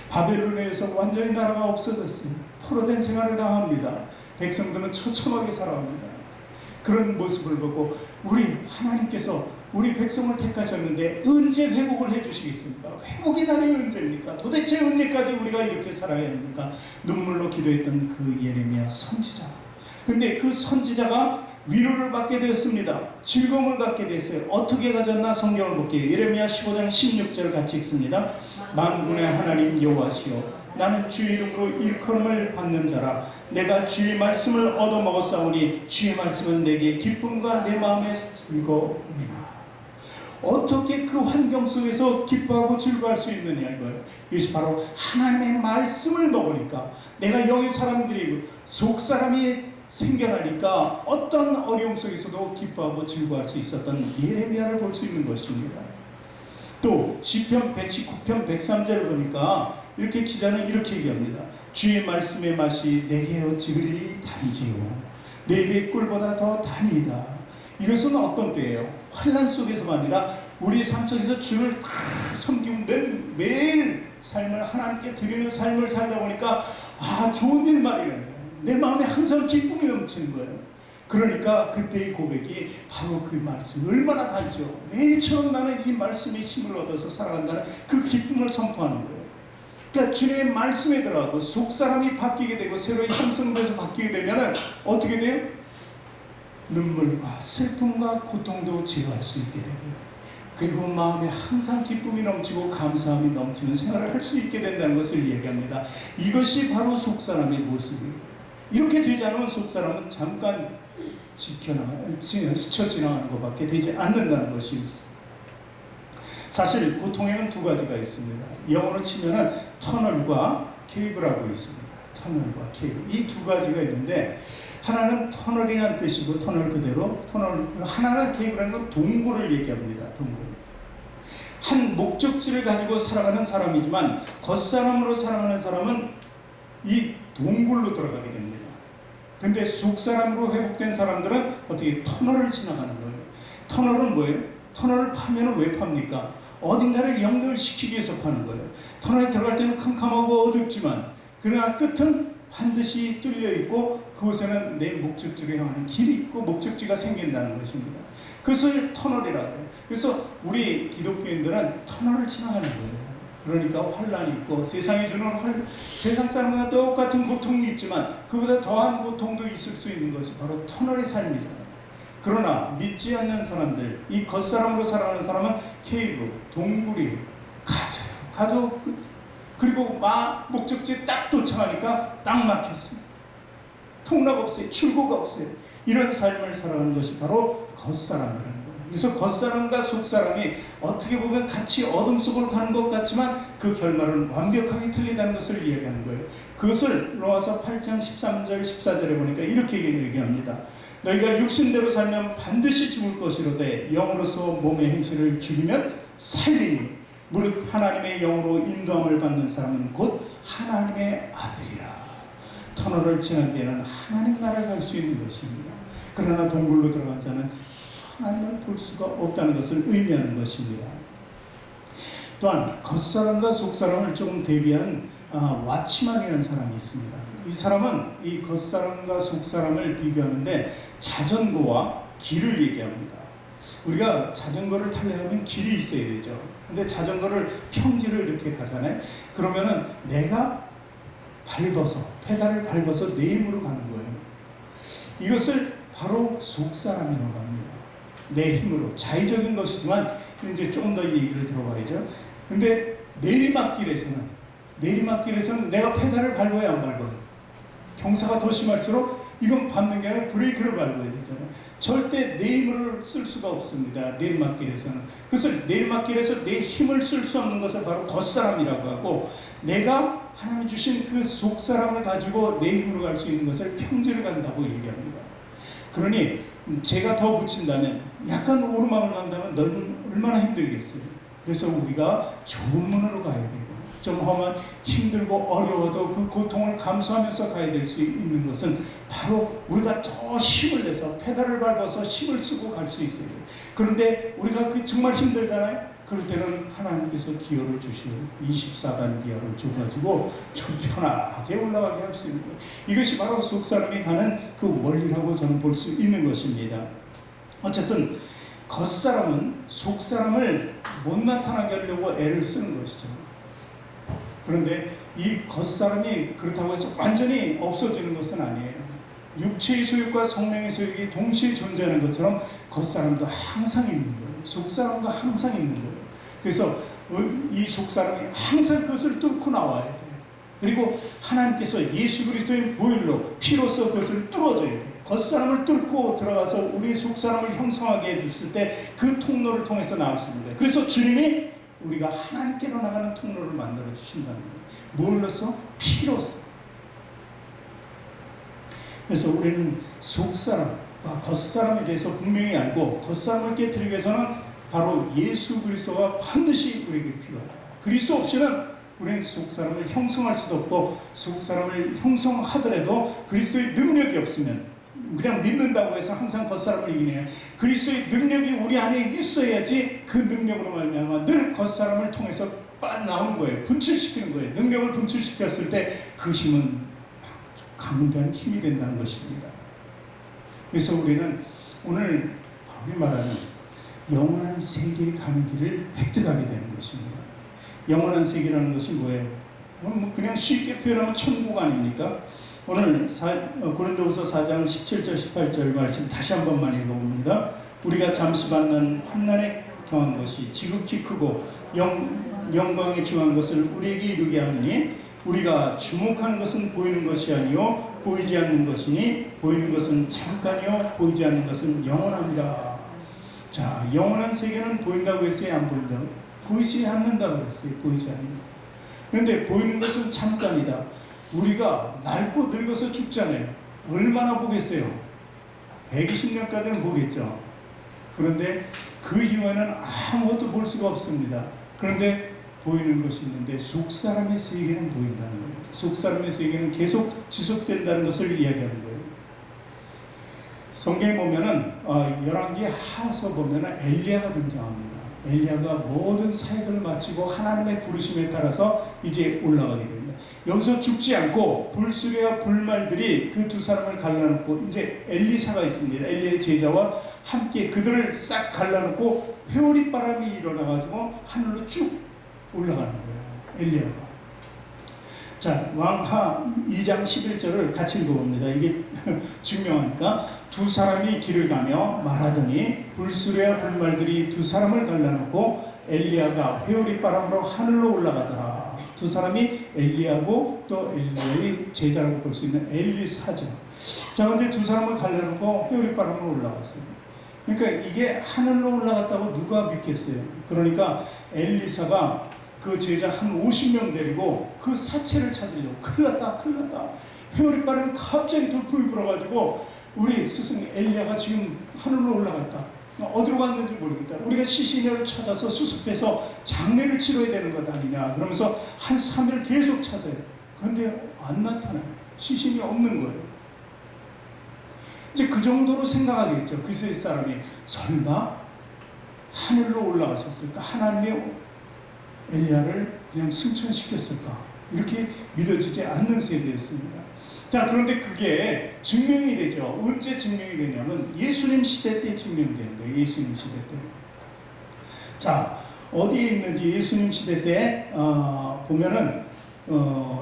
바벨론에서 완전히 나라가 없어졌어요. 포로된 생활을 당합니다. 백성들은 처참하게 살아갑니다. 그런 모습을 보고 우리 하나님께서 우리 백성을 택하셨는데 언제 회복을 해주시겠습니까? 회복의 날이 언제입니까? 도대체 언제까지 우리가 이렇게 살아야 합니까? 눈물로 기도했던 그 예레미야 선지자. 근데 그 선지자가 위로를 받게 되었습니다. 즐거움을 갖게 됐어요. 어떻게 가졌나 성경을 볼게요. 예레미야 15장 16절 같이 읽습니다. 만군의 하나님 여호와시여, 나는 주의 이름으로 일컬음을 받는 자라. 내가 주의 말씀을 얻어먹었사오니 주의 말씀은 내게 기쁨과 내 마음에 즐거움이라. 어떻게 그 환경 속에서 기뻐하고 즐거워할 수 있느냐 이거예요. 이것이 바로 하나님의 말씀을 먹으니까, 내가 영의 사람들이 속사람이 생겨나니까 어떤 어려움 속에서도 기뻐하고 즐거워할 수 있었던 예레미야를 볼 수 있는 것입니다. 또 시편 119편 103절을 보니까 이렇게 기자는 이렇게 얘기합니다. 주의 말씀의 맛이 내게 어찌 그리 단지요, 내 입의 꿀보다 더 단이다. 이것은 어떤 때예요? 환난 속에서가 아니라 우리 삶 속에서 주를 다 섬기면 매일 삶을 하나님께 드리는 삶을 살다 보니까 좋은 일만이라는 거예요. 내 마음에 항상 기쁨이 넘치는 거예요. 그러니까 그때의 고백이 바로 그 말씀, 얼마나 달죠. 매일처럼 나는 이 말씀의 힘을 얻어서 살아간다는 그 기쁨을 선포하는 거예요. 그러니까 주님의 말씀에 들어가고 속사람이 바뀌게 되고 새로 형성돼서 바뀌게 되면 어떻게 돼요? 눈물과 슬픔과 고통도 제어할 수 있게 되고요. 그리고 마음에 항상 기쁨이 넘치고 감사함이 넘치는 생활을 할 수 있게 된다는 것을 얘기합니다. 이것이 바로 속사람의 모습이에요. 이렇게 되지 않으면 속사람은 잠깐 스쳐 지나가는 것밖에 되지 않는다는 것입니다. 사실 고통에는 두 가지가 있습니다. 영어로 치면은 터널과 케이브라고 있습니다. 터널과 케이브, 이 두 가지가 있는데, 하나는 터널이라는 뜻이고 터널 그대로, 하나는 케이브라는 건 동굴을 얘기합니다. 동굴. 한 목적지를 가지고 살아가는 사람이지만 겉사람으로 살아가는 사람은 이 동굴로 들어가게 됩니다. 근데 속사람으로 회복된 사람들은 어떻게 터널을 지나가는 거예요. 터널은 뭐예요? 터널을 파면 왜 팝니까? 어딘가를 연결시키기 위해서 파는 거예요. 터널에 들어갈 때는 캄캄하고 어둡지만 그러나 끝은 반드시 뚫려 있고 그곳에는 내 목적지로 향하는 길이 있고 목적지가 생긴다는 것입니다. 그것을 터널이라고 해요. 그래서 우리 기독교인들은 터널을 지나가는 거예요. 그러니까 환난이 있고 세상이 주는 세상 사람과 똑같은 고통이 있지만 그보다 더한 고통도 있을 수 있는 것이 바로 터널의 삶이잖아요. 그러나 믿지 않는 사람들, 이 겉사람으로 살아가는 사람은 케이브, 동굴이 가도 그리고 목적지에 딱 도착하니까 딱 막혔습니다. 통로가 없어요. 출구가 없어요. 이런 삶을 살아가는 것이 바로 겉사람이라는 거예요. 그래서 겉사람과 속사람이 어떻게 보면 같이 어둠 속으로 가는 것 같지만 그 결말은 완벽하게 틀리다는 것을 이야기하는 거예요. 그것을 로마서 8장 13절 14절에 보니까 이렇게 얘기합니다. 너희가 육신대로 살면 반드시 죽을 것이로되 영으로서 몸의 행실을 죽이면 살리니 무릇 하나님의 영으로 인도함을 받는 사람은 곧 하나님의 아들이라. 터널을 지날 때는 하나님 나라를 갈 수 있는 것입니다. 그러나 동굴로 들어간 자는 하나님을 볼 수가 없다는 것을 의미하는 것입니다. 또한 겉사람과 속사람을 조금 대비한 와치만이라는 사람이 있습니다. 이 사람은 이 겉사람과 속사람을 비교하는데 자전거와 길을 얘기합니다. 우리가 자전거를 타려면 길이 있어야 되죠. 근데 자전거를 평지를 이렇게 가잖아요. 그러면은 내가 페달을 밟아서 내 힘으로 가는 거예요. 이것을 바로 속사람이라고 합니다. 내 힘으로, 자의적인 것이지만 이제 조금 더 얘기를 들어봐야죠. 근데 내리막길에서는 내가 페달을 밟아야 안 밟아요. 경사가 더 심할수록 이건 밟는 게 아니라 브레이크를 밟아야 되잖아요. 절대 내 힘을 쓸 수가 없습니다. 내리막길에서는. 그래서 내리막길에서 내 힘을 쓸 수 없는 것을 바로 겉사람이라고 하고, 내가 하나님 주신 그 속사람을 가지고 내 힘으로 갈 수 있는 것을 평지를 간다고 얘기합니다. 그러니 제가 더 붙인다면, 약간 오르막을 간다면 너는 얼마나 힘들겠어요. 그래서 우리가 좋은 문으로 가야 되고, 좀 험한 힘들고 어려워도 그 고통을 감수하면서 가야 될 수 있는 것은 바로 우리가 더 힘을 내서 페달을 밟아서 힘을 쓰고 갈 수 있어요. 그런데 우리가 정말 힘들잖아요. 그럴 때는 하나님께서 기어를 주시고 24단 기어를 줘가지고 좀 편하게 올라가게 할 수 있는 거예요. 이것이 바로 속사람이 가는 그 원리라고 저는 볼 수 있는 것입니다. 어쨌든 겉사람은 속사람을 못 나타나게 하려고 애를 쓰는 것이죠. 그런데 이 겉사람이 그렇다고 해서 완전히 없어지는 것은 아니에요. 육체의 소욕과 성령의 소욕이 동시에 존재하는 것처럼 겉사람도 항상 있는 거예요. 속사람도 항상 있는 거예요. 그래서 이 속사람이 항상 그것을 뚫고 나와야 돼요. 그리고 하나님께서 예수 그리스도의 보혈로 피로써 그것을 뚫어줘야 돼요. 겉사람을 뚫고 들어가서 우리 속사람을 형성하게 해주실 때 그 통로를 통해서 나올 수 있는 거예요. 그래서 주님이 우리가 하나님께로 나가는 통로를 만들어 주신다는 거예요. 뭘로써? 피로써. 그래서 우리는 속사람과 겉사람에 대해서 분명히 알고 겉사람을 깨뜨리기 위해서는 바로 예수 그리스도가 반드시 우리에게 필요하다. 그리스도 없이는 우리는 속사람을 형성할 수도 없고 속사람을 형성하더라도 그리스도의 능력이 없으면 그냥 믿는다고 해서 항상 겉사람을 이기네요. 그리스도의 능력이 우리 안에 있어야지 그 능력으로 말미암아 늘 겉사람을 통해서 빠져나오는 거예요. 분출시키는 거예요. 능력을 분출시켰을 때 그 힘은 강대한 힘이 된다는 것입니다. 그래서 우리는 오늘 바울이 말하는 영원한 세계에 가는 길을 획득하게 되는 것입니다. 영원한 세계라는 것이 뭐예요? 그냥 쉽게 표현하면 천국 아닙니까? 오늘 고린도후서 4장 17절 18절 말씀 다시 한 번만 읽어봅니다. 우리가 잠시 받는 환난에 경한 것이 지극히 크고 영광에 중한 것을 우리에게 이루게 하느니 우리가 주목하는 것은 보이는 것이 아니요 보이지 않는 것이니 보이는 것은 잠깐이요 보이지 않는 것은 영원함이라. 자, 영원한 세계는 보인다고 했어요? 안 보인다고? 보이지 않는다고 했어요? 보이지 않는다. 그런데 보이는 것은 잠깐이다. 우리가 낡고 늙어서 죽잖아요. 얼마나 보겠어요? 120년까지는 보겠죠. 그런데 그 이후에는 아무것도 볼 수가 없습니다. 그런데 보이는 것이 있는데 속사람의 세계는 보인다는 거예요. 속사람의 세계는 계속 지속된다는 것을 이야기하는 거예요. 성경에 보면은 열왕기 하서 보면은 엘리야가 등장합니다. 엘리야가 모든 사역을 마치고 하나님의 부르심에 따라서 이제 올라가게 됩니다. 여기서 죽지 않고 불수레와 불말들이 그 두 사람을 갈라놓고 이제 엘리사가 있습니다. 엘리야의 제자와 함께 그들을 싹 갈라놓고 회오리 바람이 일어나가지고 하늘로 쭉 올라가는 거예요. 엘리야가. 자, 왕하 2장 11절을 같이 읽어봅니다. 이게 증명하니까 두 사람이 길을 가며 말하더니 불수레와 불말들이 두 사람을 갈라놓고 엘리야가 회오리 바람으로 하늘로 올라가더라. 두 사람이 엘리야고 또 엘리야의 제자라고 볼 수 있는 엘리사죠. 자, 근데 두 사람을 갈라놓고 회오리 바람으로 올라갔어요. 그러니까 이게 하늘로 올라갔다고 누가 믿겠어요? 그러니까 엘리사가 그 제자 한 50명 데리고 그 사체를 찾으려고 큰일 났다. 회오리 바람이 갑자기 돌풍이 불어가지고 우리 스승 엘리야가 지금 하늘로 올라갔다. 어디로 갔는지 모르겠다. 우리가 시신을 찾아서 수습해서 장례를 치러야 되는 것 아니냐. 그러면서 한 3일 계속 찾아요. 그런데 안 나타나요. 시신이 없는 거예요. 이제 그 정도로 생각하겠죠. 그 사람이 설마 하늘로 올라가셨을까? 하나님의 엘리야를 그냥 승천시켰을까? 이렇게 믿어지지 않는 세대였습니다. 자, 그런데 그게 증명이 되죠. 언제 증명이 되냐면 예수님 시대 때 증명되는 거예요. 예수님 시대 때. 자, 어디에 있는지 예수님 시대 때 보면은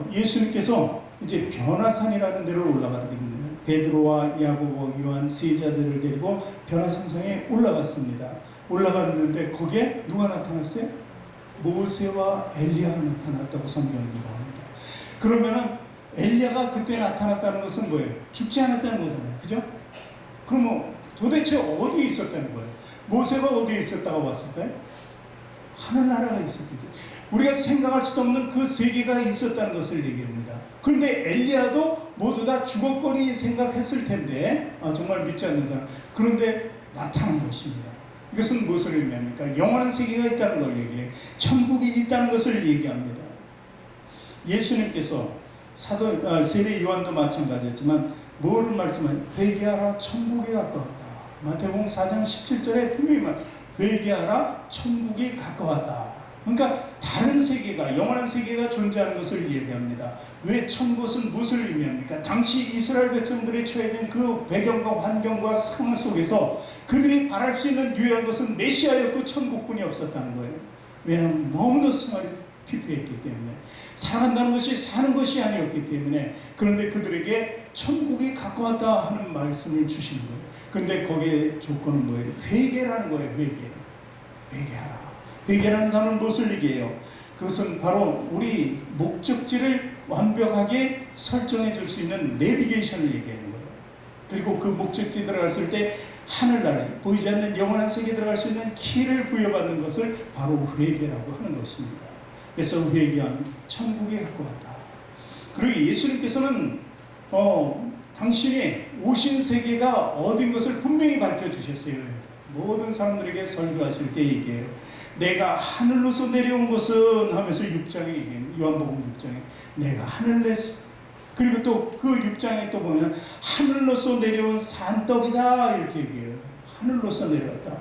예수님께서 이제 변화산이라는 데로 올라가게 됩니다. 베드로와 야고보, 요한 세 자들을 데리고 변화산상에 올라갔습니다. 올라갔는데 거기에 누가 나타났어요? 모세와 엘리야가 나타났다고 성경이 말합니다. 그러면은 엘리야가 그때 나타났다는 것은 뭐예요? 죽지 않았다는 거잖아요. 그죠? 그럼 도대체 어디에 있었다는 거예요? 모세가 어디에 있었다고 봤을까요? 하늘나라가 있었겠죠. 우리가 생각할 수도 없는 그 세계가 있었다는 것을 얘기합니다. 그런데 엘리야도 모두 다 죽었거니 생각했을 텐데 정말 믿지 않는 사람. 그런데 나타난 것입니다. 이것은 무엇을 의미합니까? 영원한 세계가 있다는 걸 얘기해요. 천국이 있다는 것을 얘기합니다. 예수님께서 세례 요한도 마찬가지였지만 뭘 말씀하냐? 회개하라, 천국에 가까웠다. 마태복음 4장 17절에 분명히 회개하라, 천국이 가까웠다. 그러니까 다른 세계가, 영원한 세계가 존재하는 것을 얘기합니다. 왜 천국은 무엇을 의미합니까? 당시 이스라엘 백성들이 처해진 그 배경과 환경과 상황 속에서 그들이 바랄 수 있는 유일한 것은 메시아였고 천국뿐이 없었다는 거예요. 왜냐하면 너무도 생활이 피폐했기 때문에, 살아간다는 것이 사는 것이 아니었기 때문에. 그런데 그들에게 천국이 가까웠다 하는 말씀을 주시는 거예요. 그런데 거기에 조건은 뭐예요? 회개라는 거예요. 회개하라. 회개라는 단어는 무엇을 얘기해요? 그것은 바로 우리 목적지를 완벽하게 설정해 줄 수 있는 내비게이션을 얘기하는 거예요. 그리고 그 목적지 들어갔을 때 하늘나라에 보이지 않는 영원한 세계에 들어갈 수 있는 키를 부여받는 것을 바로 회개라고 하는 것입니다. 그래서 회개한 천국에 갖고 왔다. 그리고 예수님께서는 당신이 오신 세계가 어딘 것을 분명히 밝혀주셨어요. 모든 사람들에게 설교하실 때 얘기해요. 내가 하늘로서 내려온 것은 하면서 6장에 얘기해요. 요한복음 6장에 내가 하늘에서, 그리고 또 그 6장에 또 보면 하늘로서 내려온 산떡이다 이렇게 얘기해요. 하늘로서 내려왔다.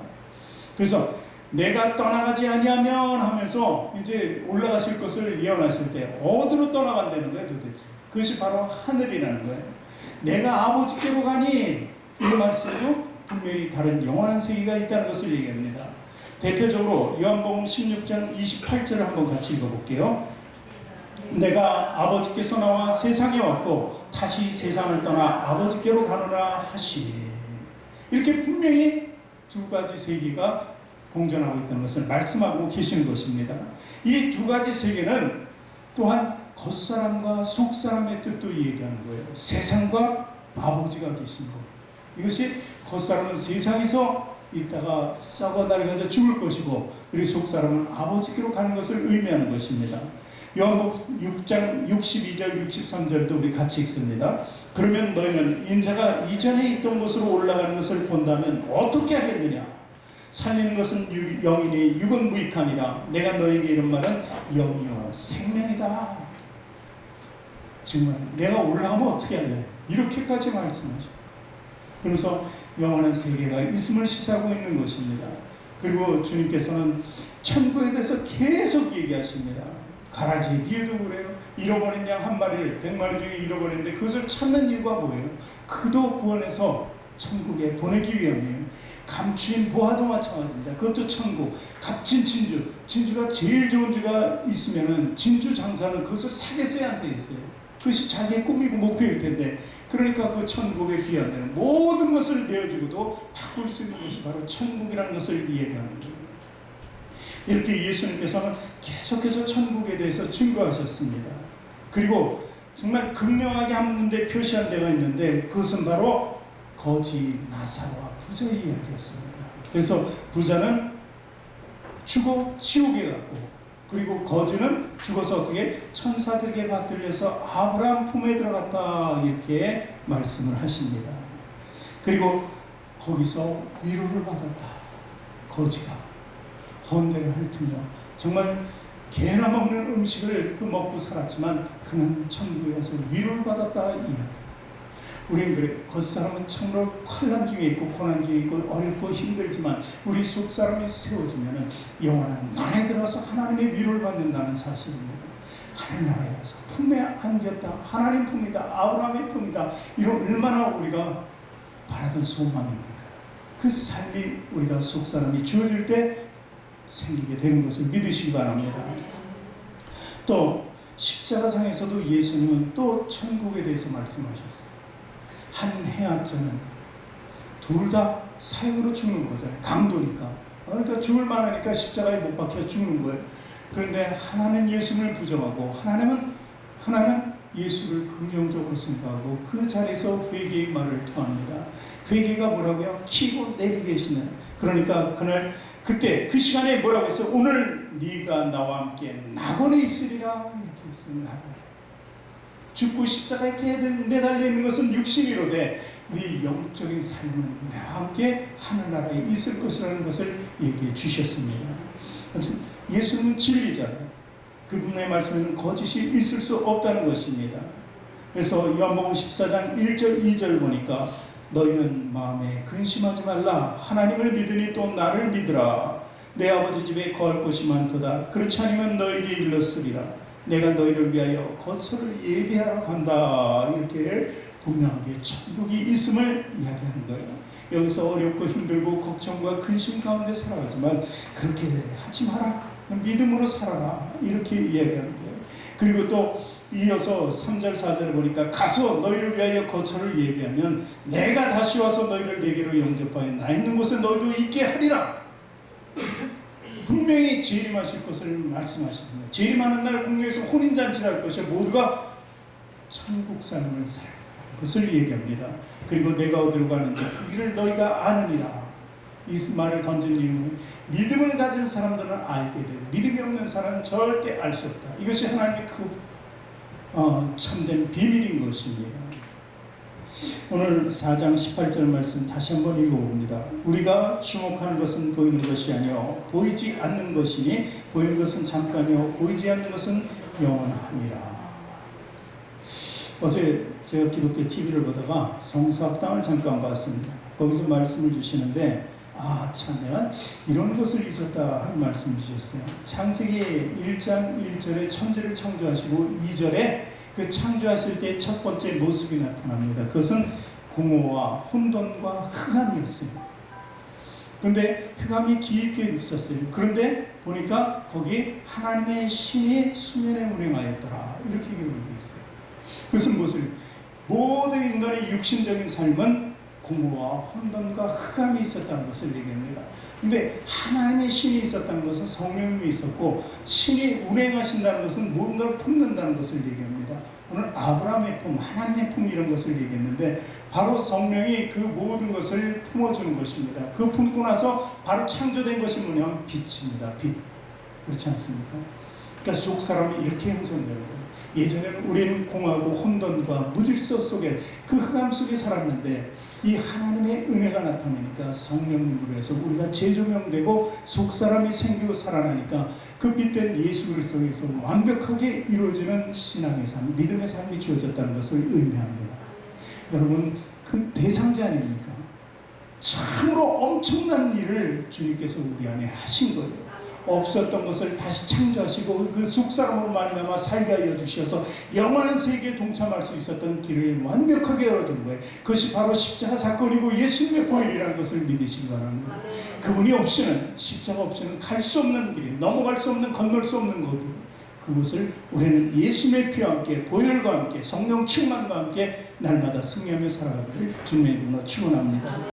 그래서 내가 떠나가지 아니하면 하면서 이제 올라가실 것을 예언하실 때 어디로 떠나간다는 거예요 도대체? 그것이 바로 하늘이라는 거예요. 내가 아버지께로 가니, 이 말씀도 분명히 다른 영원한 세계가 있다는 것을 얘기합니다. 대표적으로 요한복음 16장 28절을 한번 같이 읽어볼게요. 내가 아버지께서 나와 세상에 왔고 다시 세상을 떠나 아버지께로 가노라 하시니, 이렇게 분명히 두 가지 세계가 공존하고 있다는 것을 말씀하고 계시는 것입니다. 이 두 가지 세계는 또한 겉사람과 속사람의 뜻도 얘기하는 거예요. 세상과 아버지가 계신 것. 이것이 겉사람은 세상에서 있다가 썩어 낡아져 죽을 것이고, 그리고 속사람은 아버지께로 가는 것을 의미하는 것입니다. 요한복음 6장 62절 63절도 우리 같이 읽습니다. 그러면 너희는 인자가 이전에 있던 곳으로 올라가는 것을 본다면 어떻게 하겠느냐? 살리는 것은 영이니 육은 무익하니라. 내가 너에게 이런 말은 영이요 생명이다. 정말 내가 올라가면 어떻게 할래? 이렇게까지 말씀하죠. 그래서 영원한 세계가 있음을 시사하고 있는 것입니다. 그리고 주님께서는 천국에 대해서 계속 얘기하십니다. 가라지 뒤에도 그래요. 잃어버린 양 한 마리를 100마리 중에 잃어버렸는데 그것을 찾는 이유가 뭐예요? 그도 구원해서 천국에 보내기 위함이에요. 감추인 보화도 마찬가지입니다. 그것도 천국. 값진 진주, 진주가 제일 좋은 주가 있으면은 진주 장사는 그것을 사겠어요, 안 사겠어요? 그것이 자기의 꿈이고 목표일 텐데, 그러니까 그 천국에 비하면 모든 것을 내어주고도 바꿀 수 있는 것이 바로 천국이라는 것을 이해하는 거예요. 이렇게 예수님께서는 계속해서 천국에 대해서 증거하셨습니다. 그리고 정말 극명하게 한 군데 표시한 데가 있는데, 그것은 바로 거지 나사로와 부자의 이야기였습니다. 그래서 부자는 죽어 지옥에 갔고, 그리고 거지는 죽어서 어떻게 천사들에게 받들려서 아브라함 품에 들어갔다, 이렇게 말씀을 하십니다. 그리고 거기서 위로를 받았다. 거지가 헌대를 핥으며 정말 개나 먹는 음식을 먹고 살았지만 그는 천국에 가서 위로를 받았다. 우리는 그래, 겉사람은 참으로 환난 중에 있고 고난 중에 있고 어렵고 힘들지만 우리 속사람이 세워지면 영원한 나라에 들어가서 하나님의 위로를 받는다는 사실입니다. 하늘나라에 가서 품에 안겼다. 하나님 품이다. 아브라함의 품이다. 이런 얼마나 우리가 바라던 소망입니까? 그 삶이 우리가 속사람이 주어질 때 생기게 되는 것을 믿으시기 바랍니다. 또 십자가상에서도 예수님은 또 천국에 대해서 말씀하셨어요. 한 해학자는 둘 다 사형으로 죽는 거잖아요. 강도니까. 그러니까 죽을 만하니까 십자가에 못 박혀 죽는 거예요. 그런데 하나는 예수님을 부정하고 하나는 예수를 긍정적으로 생각하고 그 자리에서 회개의 말을 토합니다. 회개가 뭐라고요? 키고 내비게이션을. 그러니까 그때 그 시간에 뭐라고 했어요? 오늘 네가 나와 함께 낙원에 있으리라, 이렇게 했어요. 낙원에. 죽고 십자가에 매달려 있는 것은 육신이로되 네 영적인 삶은 나와 함께 하늘나라에 있을 것이라는 것을 얘기해 주셨습니다. 예수는 진리잖아요. 그분의 말씀에는 거짓이 있을 수 없다는 것입니다. 그래서 요한복음 14장 1절 2절 보니까 너희는 마음에 근심하지 말라. 하나님을 믿으니 또 나를 믿으라. 내 아버지 집에 거할 곳이 많도다. 그렇지 않으면 너희에게 일렀으리라. 내가 너희를 위하여 거처를 예비하러 간다. 이렇게 분명하게 천국이 있음을 이야기하는 거예요. 여기서 어렵고 힘들고 걱정과 근심 가운데 살아가지만 그렇게 하지 마라. 믿음으로 살아라. 이렇게 이야기하는 거예요. 그리고 또 이어서 3절 4절을 보니까 가서 너희를 위하여 거처를 예비하면 내가 다시 와서 너희를 내게로 영접하여 나 있는 곳에 너희도 있게 하리라. 분명히 재림하실 것을 말씀하십니다. 재림하는 날 공중에서 혼인잔치를 할 것이 모두가 천국 삶을 살 것을 얘기합니다. 그리고 내가 어디로 가는지 그 길을 너희가 아느니라. 이 말을 던진 이유는 믿음을 가진 사람들은 알게 되고 믿음이 없는 사람은 절대 알 수 없다. 이것이 하나님의 참된 비밀인 것입니다. 오늘 4장 18절 말씀 다시 한번 읽어봅니다. 우리가 주목하는 것은 보이는 것이 아니요 보이지 않는 것이니 보이는 것은 잠깐이요 보이지 않는 것은 영원하니라. 어제 제가 기독교 TV를 보다가 성서학당을 잠깐 봤습니다. 거기서 말씀을 주시는데 참 내가 이런 것을 잊었다 하는 말씀을 주셨어요. 창세기 1장 1절에 천지를 창조하시고 2절에 그 창조하실 때 첫 번째 모습이 나타납니다. 그것은 공허와 혼돈과 흑암이었어요. 그런데 흑암이 깊게 있었어요. 그런데 보니까 거기 하나님의 신이 수면에 운행하였더라. 이렇게 기록되어 있어요. 그것은 무엇을? 모든 인간의 육신적인 삶은 공허와 혼돈과 흑암이 있었다는 것을 얘기합니다. 근데 하나님의 신이 있었다는 것은 성령님이 있었고 신이 운행하신다는 것은 무언가를 품는다는 것을 얘기합니다. 오늘 아브라함의 품, 하나님의 품 이런 것을 얘기했는데 바로 성령이 그 모든 것을 품어주는 것입니다. 그 품고 나서 바로 창조된 것이 뭐냐면 빛입니다. 빛. 그렇지 않습니까? 그러니까 속 사람이 이렇게 형성되는 거예요. 예전에는 우리는 공하고 혼돈과 무질서 속에 그 흑암 속에 살았는데 이 하나님의 은혜가 나타나니까 성령님으로 해서 우리가 재조명되고 속사람이 생기고 살아나니까 그 빛된 예수 그리스도에서 완벽하게 이루어지는 신앙의 삶, 믿음의 삶이 주어졌다는 것을 의미합니다. 여러분 그 대상자 아닙니까? 참으로 엄청난 일을 주님께서 우리 안에 하신 거예요. 없었던 것을 다시 창조하시고 그 속사람으로 말미암아 살게 하여 주셔서 영원한 세계에 동참할 수 있었던 길을 완벽하게 열어준 거예요. 그것이 바로 십자가 사건이고 예수님의 보혈이라는 것을 믿으시기 바랍니다. 그분이 없이는, 십자가 없이는 갈 수 없는 길이, 넘어갈 수 없는, 건널 수 없는 것, 그것을 우리는 예수님의 피와 함께 보혈과 함께 성령 충만과 함께 날마다 승리하며 살아가기를 주님의 이름으로 축원합니다.